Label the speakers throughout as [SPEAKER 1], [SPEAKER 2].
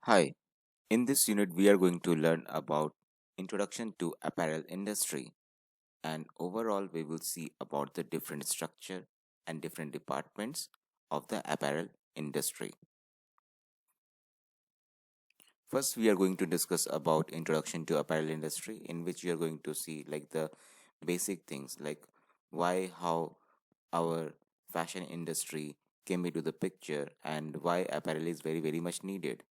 [SPEAKER 1] Hi, in this unit we are going to learn about introduction to apparel industry, and overall we will see about the different structure and different departments of the apparel industry. First we are going to discuss about introduction to apparel industry, in which we are going to see like the basic things like why, how our fashion industry came into the picture and why apparel is very much needed.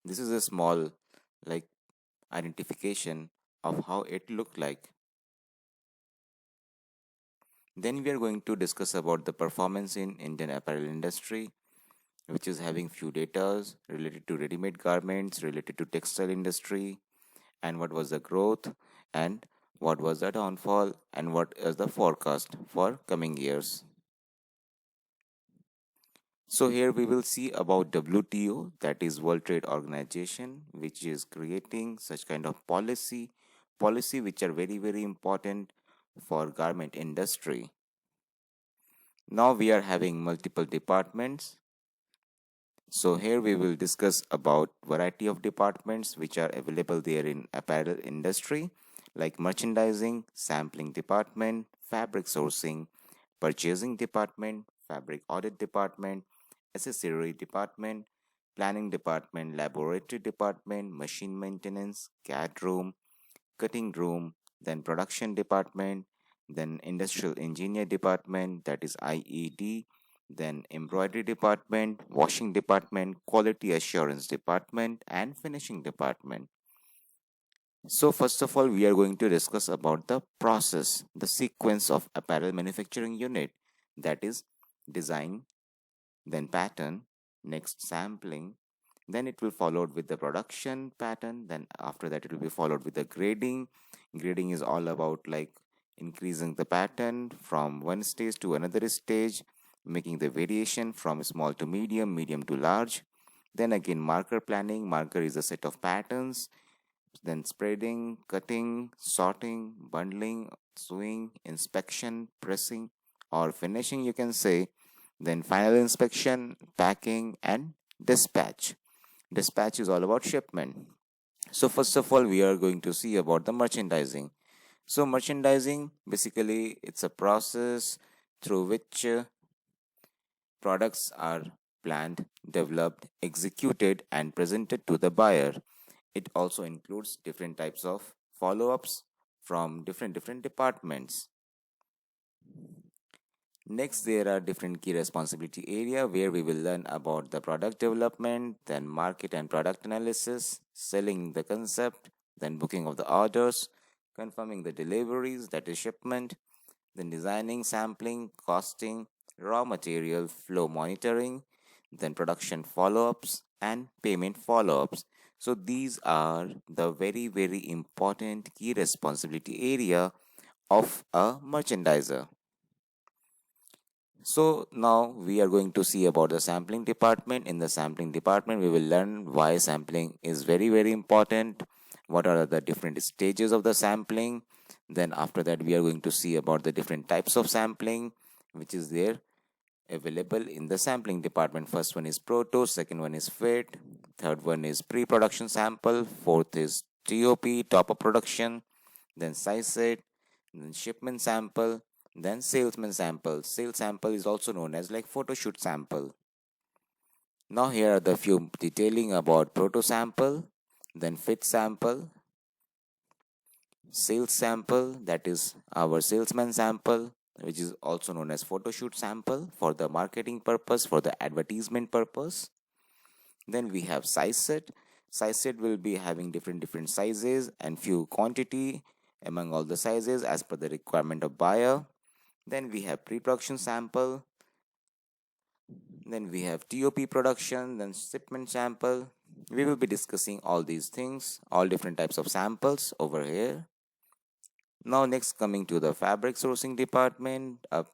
[SPEAKER 1] This is a small like identification of how it looked like. Then we are going to discuss about the performance in Indian apparel industry, which is having few data related to ready-made garments, related to textile industry, and what was the growth, and what was the downfall, and what is the forecast for coming years. So here we will see about WTO, that is World Trade Organization, which is creating such kind of policy which are very important for garment industry. Now we are having multiple departments. So here we will discuss about variety of departments which are available there in apparel industry, like merchandising, sampling department, fabric sourcing, purchasing department, fabric audit department, accessory department, planning department, laboratory department, machine maintenance, CAD room, cutting room, then production department, then industrial engineer department, that is IED, then embroidery department, washing department, quality assurance department, and finishing department. So first of all, we are going to discuss about the process, the sequence of apparel manufacturing unit, that is design, then pattern, next sampling, then it will followed with the production pattern, then after that it will be followed with the grading is all about like increasing the pattern from one stage to another stage, making the variation from small to medium to large. Then again marker planning, marker is a set of patterns, then spreading, cutting, sorting, bundling, sewing, inspection, pressing, or finishing, you can say. Then final inspection, packing, and dispatch. Dispatch is all about shipment. So first of all, we are going to see about the merchandising. So merchandising, basically, it's a process through which products are planned, developed, executed, and presented to the buyer. It also includes different types of follow-ups from different departments. Next, there are different key responsibility area where we will learn about the product development, then market and product analysis, selling the concept, then booking of the orders, confirming the deliveries, that is shipment, then designing, sampling, costing, raw material flow monitoring, then production follow-ups and payment follow-ups. So these are the very important key responsibility area of a merchandiser. So now we are going to see about the sampling department. In the sampling department, we will learn why sampling is very important, what are the different stages of the sampling. Then after that, we are going to see about the different types of sampling, which is there available in the sampling department. First one is proto, second one is fit, third one is pre-production sample, fourth is TOP, top of production, then size set, then shipment sample, then salesman sample. Sales sample is also known as like photo shoot sample. Now here are the few detailing about proto sample, then fit sample, sales sample, that is our salesman sample, which is also known as photo shoot sample for the marketing purpose, for the advertisement purpose. Then we have size set. Size set will be having different sizes and few quantity among all the sizes as per the requirement of buyer. Then we have pre-production sample, then we have TOP production, then shipment sample. We will be discussing all these things, all different types of samples over here. Now next, coming to the fabric sourcing department, a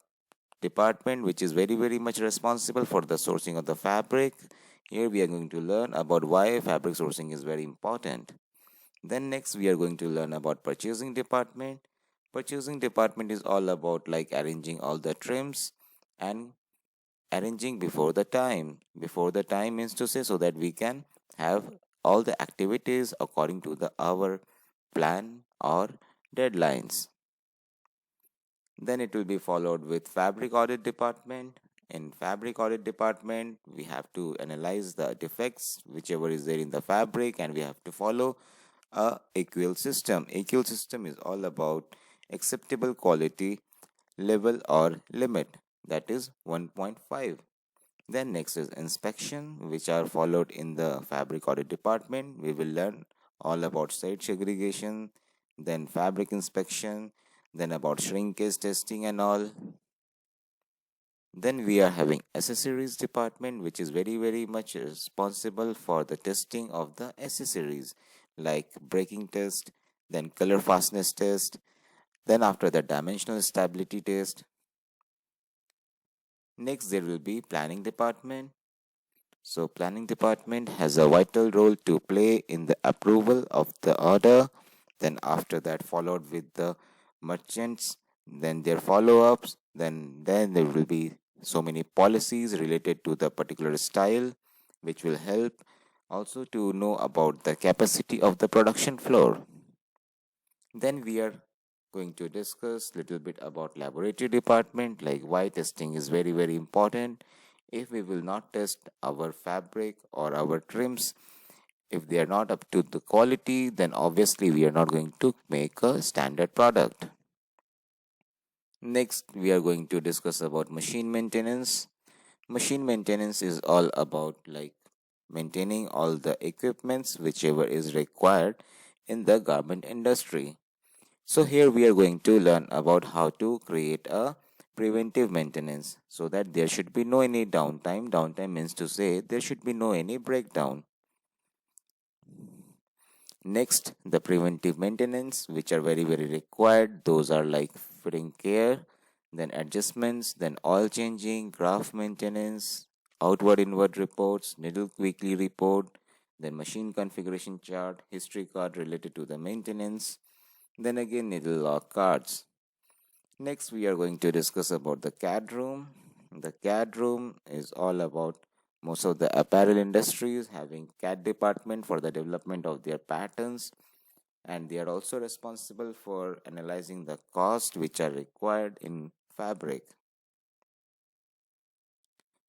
[SPEAKER 1] department which is very much responsible for the sourcing of the fabric. Here we are going to learn about why fabric sourcing is very important. Then next we are going to learn about purchasing department. Purchasing department is all about like arranging all the trims and arranging before the time. Before the time means to say so that we can have all the activities according to the our plan or deadlines. Then it will be followed with fabric audit department. In fabric audit department, we have to analyze the defects whichever is there in the fabric, and we have to follow a AQL system. AQL system is all about acceptable quality level or limit, that is 1.5. Then next is inspection, which are followed in the fabric audit department. We will learn all about site segregation, then fabric inspection, then about shrinkage testing and all. Then we are having accessories department, which is very much responsible for the testing of the accessories like braking test, then color fastness test, then after the dimensional stability test. Next there will be planning department. So planning department has a vital role to play in the approval of the order. Then after that followed with the merchants, then their follow-ups, then there will be so many policies related to the particular style which will help also to know about the capacity of the production floor. Then we are going to discuss little bit about laboratory department, like why testing is very important. If we will not test our fabric or our trims, if they are not up to the quality, then obviously we are not going to make a standard product. Next we are going to discuss about machine maintenance. Machine maintenance is all about like maintaining all the equipments whichever is required in the garment industry. So here we are going to learn about how to create a preventive maintenance so that there should be no any downtime. Downtime means to say there should be no any breakdown. Next, the preventive maintenance, which are very required. Those are like fitting care, then adjustments, then oil changing, graph maintenance, outward inward reports, needle weekly report, then machine configuration chart, history card related to the maintenance, then again needle lock cards. Next, we are going to discuss about the CAD room. The CAD room is all about most of the apparel industries having CAD department for the development of their patterns, and they are also responsible for analyzing the cost which are required in fabric.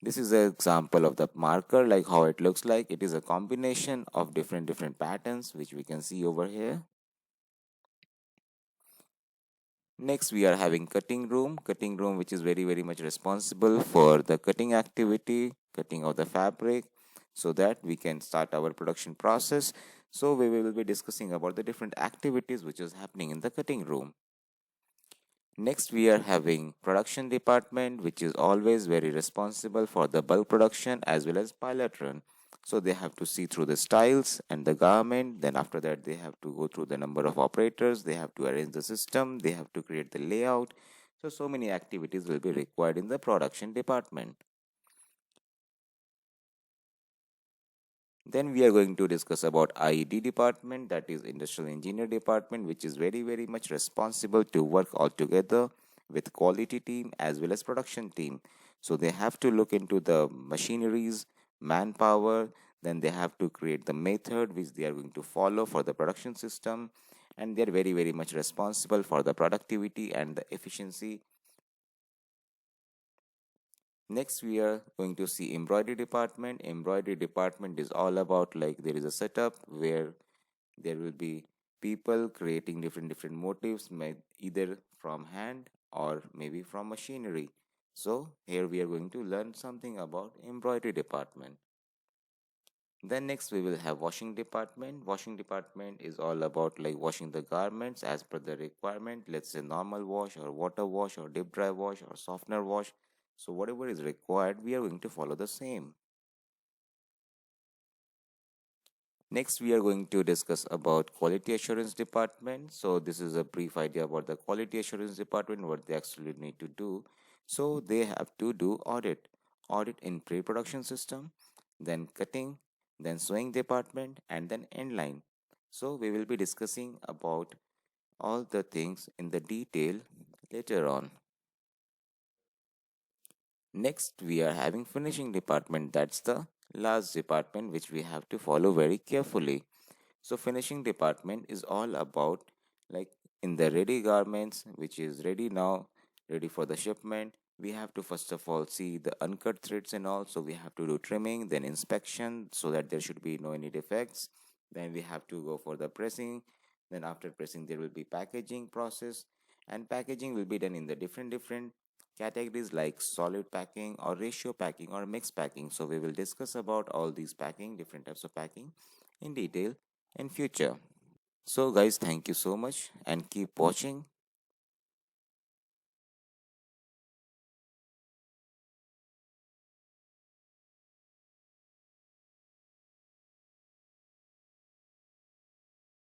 [SPEAKER 1] This is an example of the marker, like how it looks like. It is a combination of different patterns which we can see over here. Next, we are having cutting room. Cutting room, which is very much responsible for the cutting activity, cutting of the fabric, so that we can start our production process. So we will be discussing about the different activities which is happening in the cutting room. Next, we are having production department, which is always very responsible for the bulk production as well as pilot run. So they have to see through the styles and the garment. Then after that, they have to go through the number of operators. They have to arrange the system. They have to create the layout. So many activities will be required in the production department. Then we are going to discuss about IED department, that is industrial engineer department, which is very much responsible to work all together with quality team as well as production team. So they have to look into the machineries, manpower, then they have to create the method which they are going to follow for the production system, and they are very much responsible for the productivity and the efficiency. Next, we are going to see embroidery department. Embroidery department is all about like there is a setup where there will be people creating different motifs made either from hand or maybe from machinery. So here we are going to learn something about embroidery department. Then next we will have washing department. Washing department is all about like washing the garments as per the requirement. Let's say normal wash or water wash or deep dry wash or softener wash. So whatever is required, we are going to follow the same. Next, we are going to discuss about quality assurance department. So this is a brief idea about the quality assurance department, what they actually need to do. So they have to do audit in pre-production system, then cutting, then sewing department, and then end line. So we will be discussing about all the things in the detail later on. Next, we are having finishing department. That's the last department which we have to follow very carefully. So finishing department is all about like in the ready garments, which is ready now, ready for the shipment. We have to first of all see the uncut threads and all. So we have to do trimming, then inspection so that there should be no any defects. Then we have to go for the pressing. Then after pressing, there will be packaging process, and packaging will be done in the different categories like solid packing or ratio packing or mixed packing. So we will discuss about all these packing, different types of packing in detail in future. So guys, thank you so much and keep watching